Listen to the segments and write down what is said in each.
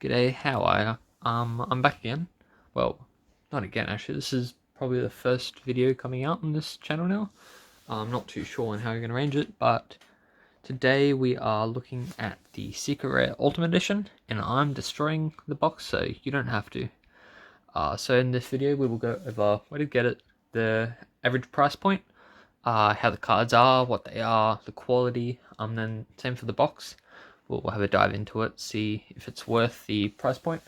G'day, how are ya? I'm back again. Well, not again actually. This is probably the first video coming out on this channel now. I'm not too sure on how you're gonna arrange it, but today we are looking at the Secret Rare Ultimate Edition, and I'm destroying the box so you don't have to. So in this video we will go over where to get it, the average price point, how the cards are, what they are, the quality, then same for the box. We'll have a dive into it, see if it's worth the price point,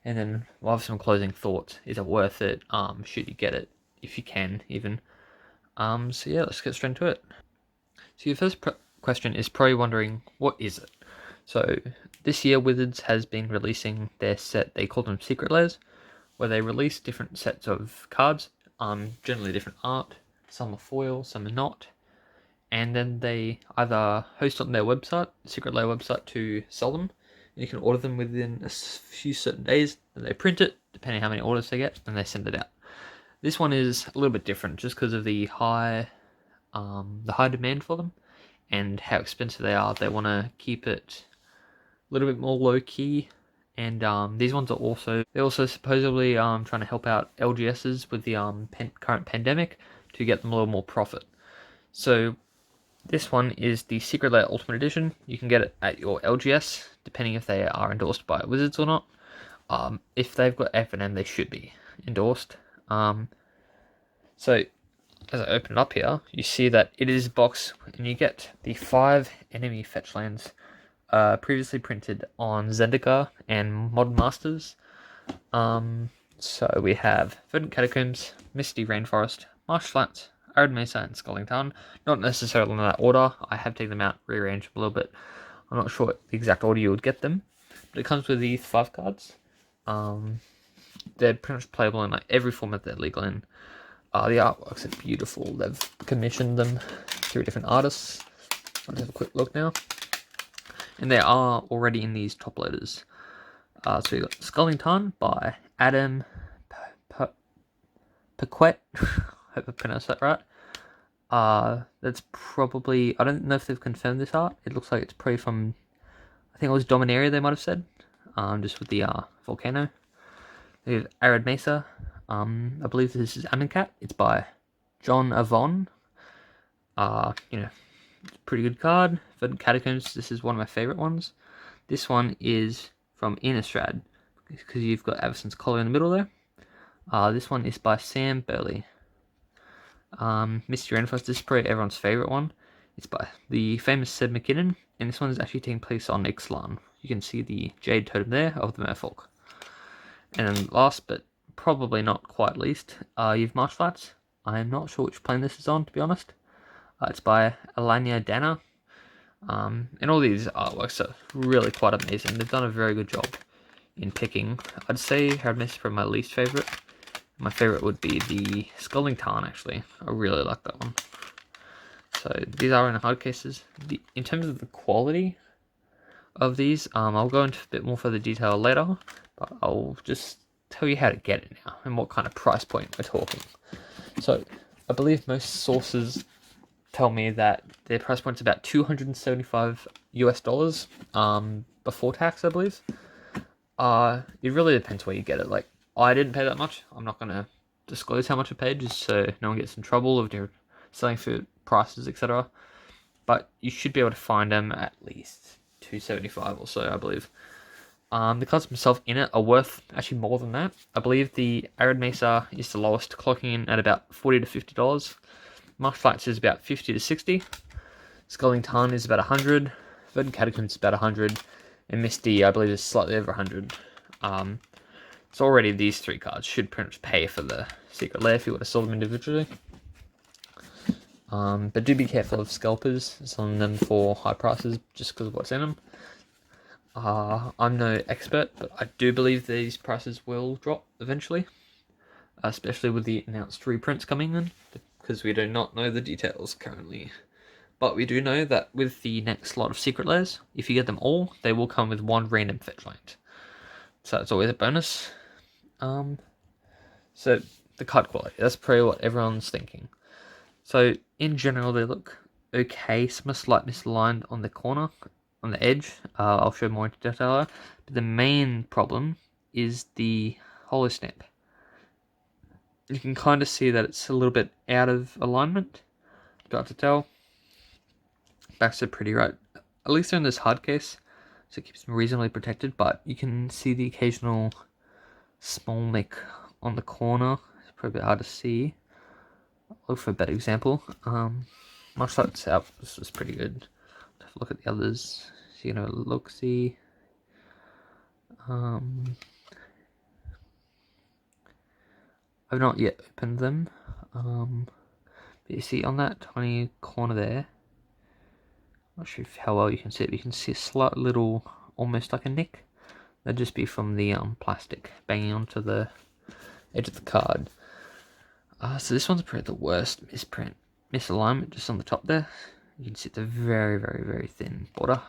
and then we'll have some closing thoughts. Is it worth it? Should you get it? If you can, even. So yeah, let's get straight into it. So your first question is probably wondering, what is it? So this year Wizards has been releasing their set, they call them Secret Lairs, where they release different sets of cards, generally different art. Some are foil, some are not. And then they either host on their website, Secret Lair website, to sell them. You can order them within a few certain days, and they print it, depending on how many orders they get, and they send it out. This one is a little bit different, just because of the high demand for them, and how expensive they are. They want to keep it a little bit more low key, and these ones are they're also supposedly trying to help out LGSs with the current pandemic to get them a little more profit. So this one is the Secret Lair Ultimate Edition. You can get it at your LGS, depending if they are endorsed by Wizards or not. If they've got F&M, they should be endorsed. So, as I open it up here, you see that it is a box, and you get the 5 enemy Fetchlands, previously printed on Zendikar and Modern Masters. So we have Verdant Catacombs, Misty Rainforest, Marshlands, Arid Mesa, and Scalding Tarn. Not necessarily in that order. I have taken them out, rearranged them a little bit. I'm not sure the exact order you would get them, but it comes with these 5 cards. They're pretty much playable in like every format they're legal in. The artworks are beautiful. They've commissioned them through different artists. Let's have a quick look now. And they are already in these top loaders. So we got Scalding Tarn by Adam Paquette. Hope I pronounced that right. That's probably, I don't know if they've confirmed this art. It looks like it's probably from, I think it was Dominaria, they might have said. Just with the volcano. We have Arid Mesa. I believe this is Amonkhet. It's by John Avon. It's a pretty good card. Verdant Catacombs, this is one of my favorite ones. This one is from Innistrad, because you've got Averson's Collar in the middle there. This one is by Sam Burley. Misty Rainforest, this is probably everyone's favorite one. It's by the famous Seb McKinnon, and this one is actually taking place on Ixalan. You can see the Jade Totem there of the Merfolk. And then last, but probably not quite least, you've Marshlands. I'm not sure which plane this is on, to be honest. It's by Alanya Dana. And all these artworks are really quite amazing. They've done a very good job in picking. I'd say Hermes is probably my least favorite. My favorite would be the Scalding Tarn, actually. I really like that one. So these are in hard cases. In terms of the quality of these, I'll go into a bit more further detail later, but I'll just tell you how to get it now and what kind of price point we're talking. So I believe most sources tell me that their price point's about $275 US, before tax, I believe. It really depends where you get it. Like, I didn't pay that much. I'm not going to disclose how much I paid, just so no one gets in trouble of selling for prices, etc. But you should be able to find them at least $275 or so, I believe. The cards themselves in it are worth actually more than that. I believe the Arid Mesa is the lowest, clocking in at about $40 to $50. Marshlands is about $50 to $60. Scalding Tarn is about $100. Verdant Catacombs is about $100. And Misty, I believe, is slightly over $100. So already these 3 cards should pretty much pay for the Secret Lair if you were to sell them individually. But do be careful of scalpers selling them for high prices just because of what's in them. I'm no expert, but I do believe these prices will drop eventually, especially with the announced reprints coming in, because we do not know the details currently. But we do know that with the next lot of Secret Lairs, if you get them all, they will come with 1 random Fetchland. So that's always a bonus. So the card quality, that's probably what everyone's thinking. So in general, they look okay. Some are slightly misaligned on the corner. on the edge. I'll show more into detail. But the main problem is the hollow stamp. You can kind of see that it's a little bit out of alignment. Got to tell. Backs are pretty right. At least they're in this hard case, so it keeps them reasonably protected. But you can see the occasional small nick on the corner. It's probably a bit hard to see. I'll look for a better example. Much like this out, this was pretty good. Have a look at the others. So you know, look, see. I've not yet opened them. But you see on that tiny corner there, not sure how well you can see it, but you can see a slight little, almost like a nick. That'd just be from the plastic banging onto the edge of the card. So this one's probably the worst misprint. Misalignment just on the top there. You can see it's a very, very, very thin border.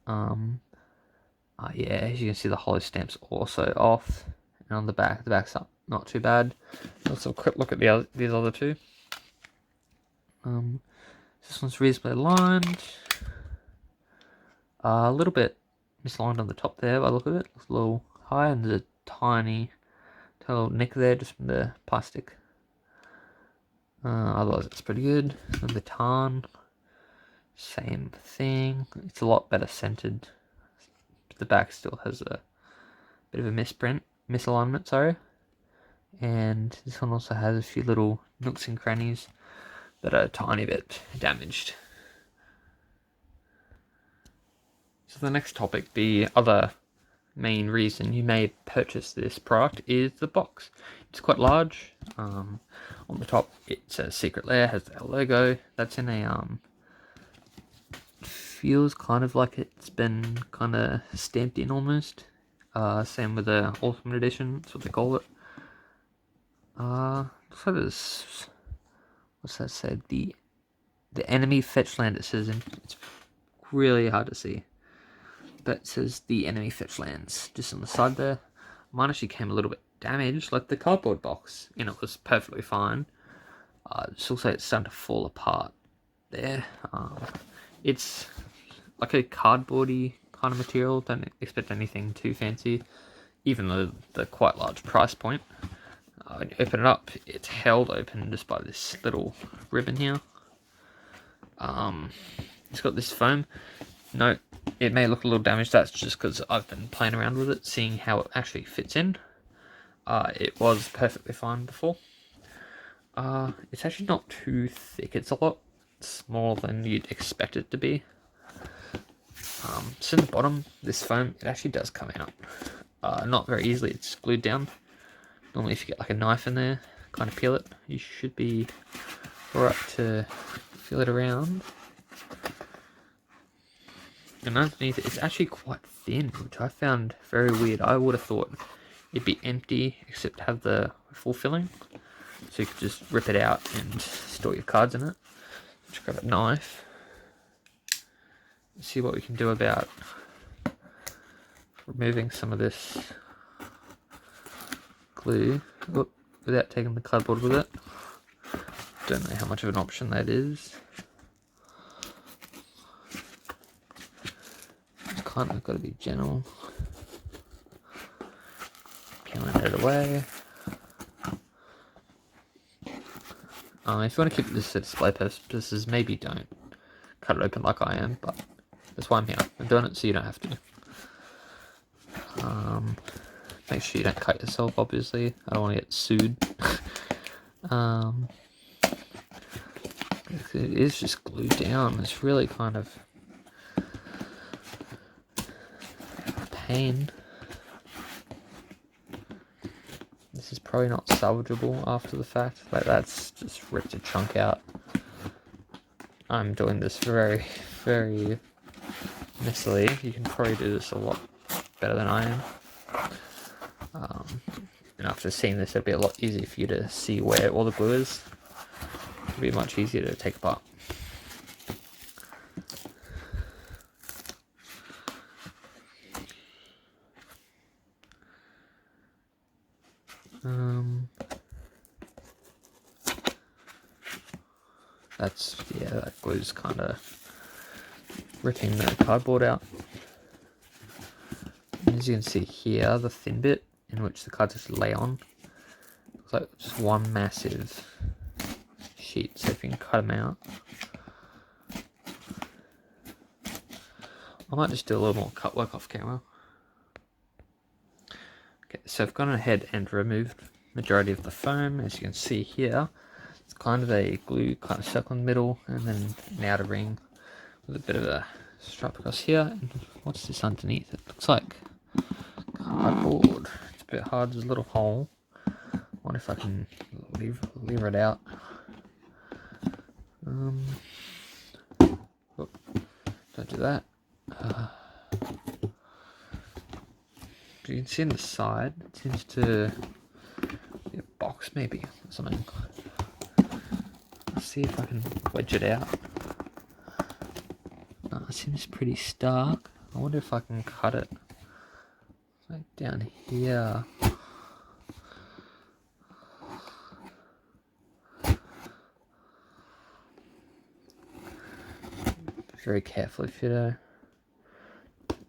Yeah, as you can see the hollow stamp's also off. And on the back's up, not too bad. Let's have a quick look at these other two. This one's reasonably aligned. A little bit misaligned on the top there by the look of it. Looks a little high, and there's a tiny little nick there just from the plastic. Otherwise it's pretty good. And the tarn, same thing. It's a lot better centered. The back still has a bit of a misalignment, sorry. And this one also has a few little nooks and crannies that are a tiny bit damaged. So the next topic, the other main reason you may purchase this product, is the box. It's quite large. On the top it says Secret Lair, has our logo. That's in a feels kind of like it's been kind of stamped in almost. Same with the Ultimate Edition, that's what they call it. Looks like there's, what's that say? The enemy Fetchland, it says, and it's really hard to see. But it says the enemy Fetchlands just on the side there. Mine actually came a little bit damaged, like the cardboard box, and it was perfectly fine. It just looks like it's starting to fall apart there. It's like a cardboardy kind of material. Don't expect anything too fancy, even though the quite large price point. When you open it up, it's held open just by this little ribbon here. It's got this foam. No, it may look a little damaged. That's just because I've been playing around with it, seeing how it actually fits in. It was perfectly fine before. It's actually not too thick. It's a lot smaller than you'd expect it to be. So in the bottom, this foam, it actually does come out. Not very easily. It's glued down. Normally if you get like a knife in there, kind of peel it, you should be alright to feel it around. And underneath it, it's actually quite thin, which I found very weird. I would have thought it'd be empty, except have the full filling. So you could just rip it out and store your cards in it. Just grab a knife. See what we can do about removing some of this glue without taking the cardboard with it. Don't know how much of an option that is. It's kind of got to be gentle. Peeling it away. If you want to keep this for display purposes, maybe don't cut it open like I am, but that's why I'm here. I'm doing it so you don't have to. Make sure you don't cut yourself, obviously. I don't want to get sued. It is just glued down. It's really kind of a pain. This is probably not salvageable after the fact. Like, that's just ripped a chunk out. I'm doing this very, very messily. You can probably do this a lot better than I am. And after seeing this, it'll be a lot easier for you to see where all the glue is. It'll be much easier to take apart. That's, yeah, that glue's kind of ripping the cardboard out. And as you can see here, the thin bit in which the cards just lay on, looks like just one massive sheet, so if you can cut them out. I might just do a little more cut work off camera. Okay, so I've gone ahead and removed majority of the foam. As you can see here, it's kind of a glue kind of circle in the middle, and then an outer ring with a bit of a stripe across here. And what's this underneath? It looks like cardboard. It's a bit hard, there's a little hole. I wonder if I can lever it out. Oh, don't do that. You can see on the side, it seems to be a box maybe, or something. Let's see if I can wedge it out. It seems pretty stark. I wonder if I can cut it. Like down here. Very carefully if you're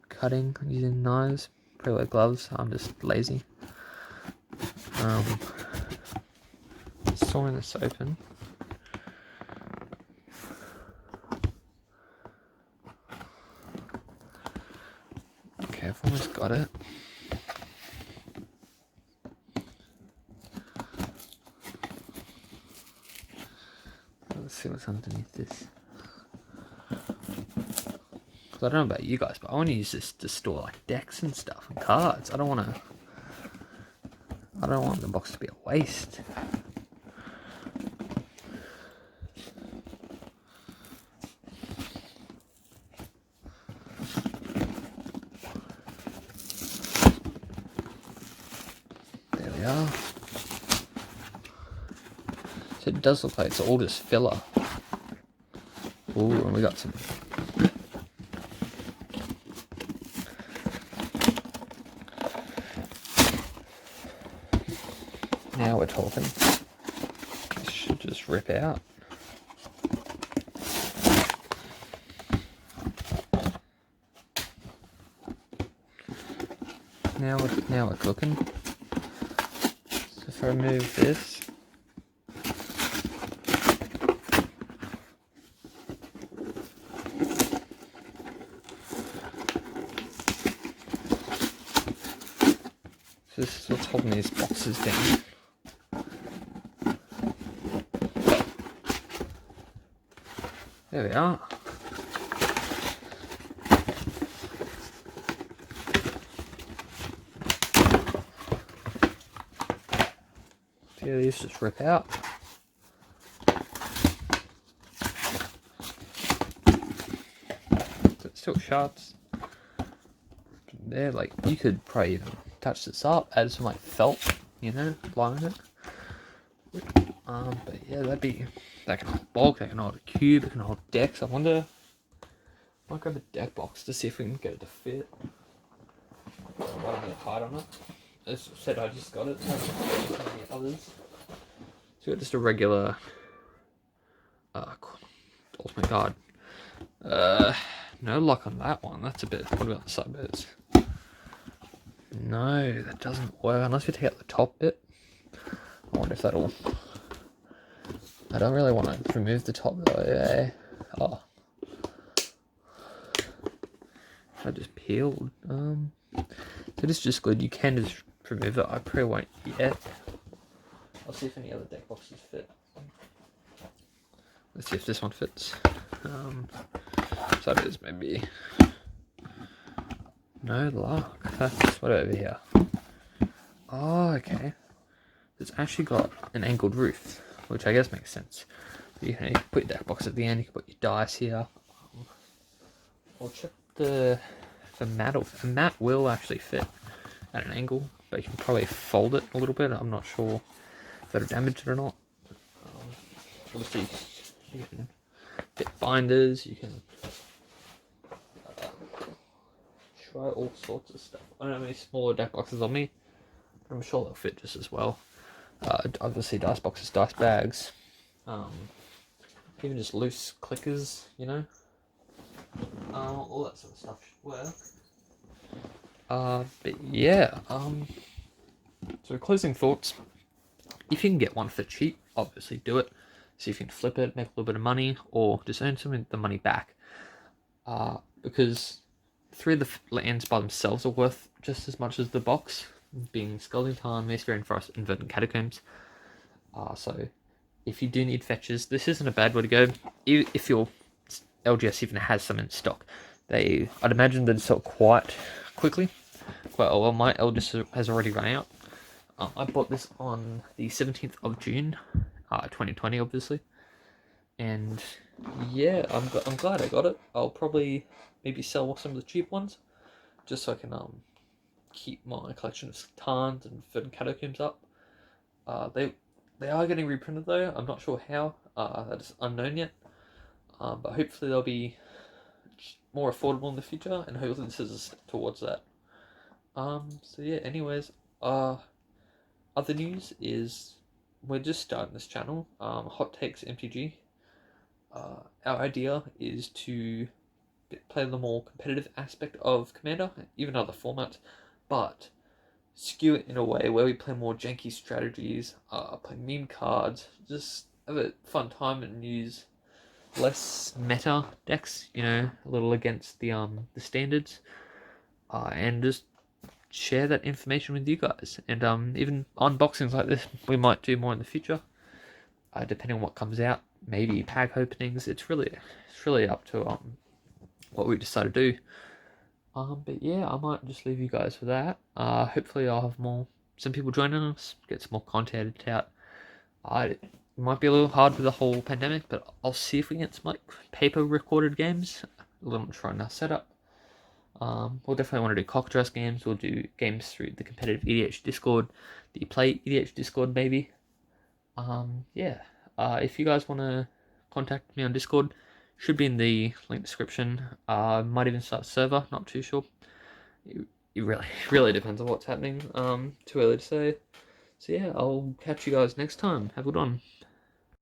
cutting using knives. Probably wear gloves, I'm just lazy. Sawing this open. Okay, I've almost got it. Let's see what's underneath this. I don't know about you guys, but I want to use this to store like decks and stuff and cards. I don't want the box to be a waste. There we are. So it does look like it's all just filler. Ooh, and we got some. Now we're talking. This should just rip out. Now we're cooking. So if I remove this, so this is what's holding these boxes down. There we are. See how these just rip out. So it still sharps. There, like you could probably even touch this up, add some like felt, you know, line it. But yeah, that can hold bulk, that can hold a cube, it can hold decks. I wonder, I might grab a deck box to see if we can get it to fit. Got a bit of height on it. As I said, I just got it. I haven't got any others. So got just a regular, ultimate guard. No lock on that one. That's a bit. What about the side bits? No, that doesn't work unless we take out the top bit. I wonder if that'll. I don't really want to remove the top though. Yeah. Oh, I just peeled. So this is just good. You can just remove it. I probably won't yet. I'll see if any other deck boxes fit. Let's see if this one fits. So it is maybe. No luck. That's what over here. Oh, okay. It's actually got an angled roof, which I guess makes sense. You can put your deck box at the end. You can put your dice here. I'll check the mat. A mat will actually fit at an angle, but you can probably fold it a little bit. I'm not sure if that'll damage it or not. Obviously, you can fit binders. You can try all sorts of stuff. I don't have any smaller deck boxes on me, but I'm sure they'll fit just as well. Obviously, dice boxes, dice bags, even just loose clickers, you know. all that sort of stuff should work. But yeah, so closing thoughts. If you can get one for cheap, obviously do it. See if you can flip it, make a little bit of money, or just earn some of the money back. Because 3 of the lands by themselves are worth just as much as the box, being Scalding Tarn, Mace-Bearing Forest, and Verdant Catacombs. So if you do need fetches, this isn't a bad way to go. If your LGS even has some in stock, I'd imagine they'd sell quite quickly. Well, my LGS has already run out. I bought this on the 17th of June, 2020, obviously. And yeah, I'm glad I got it. I'll probably maybe sell some of the cheap ones, just so I can keep my collection of Tarns and Verdant Catacombs up. They are getting reprinted though. I'm not sure how. That is unknown yet. But hopefully they'll be more affordable in the future, and hopefully this is a step towards that. So yeah. Anyways, other news is we're just starting this channel. Hot Takes MTG. Our idea is to play the more competitive aspect of Commander, even other formats, but skew it in a way where we play more janky strategies, play meme cards, just have a fun time and use less meta decks, a little against the standards, and just share that information with you guys. And even unboxings like this we might do more in the future, depending on what comes out. Maybe pack openings. It's really up to what we decide to do. But yeah, I might just leave you guys with that. Hopefully I'll have some people joining us, get some more content out. It might be a little hard with the whole pandemic, but I'll see if we can get some paper recorded games. A little trying our setup. We'll definitely want to do cock dress games. We'll do games through the competitive EDH Discord, the Play EDH Discord maybe. Yeah. If you guys want to contact me on Discord, should be in the link description. Might even start a server, not too sure. It really depends on what's happening. Too early to say. So yeah, I'll catch you guys next time. Have a good one.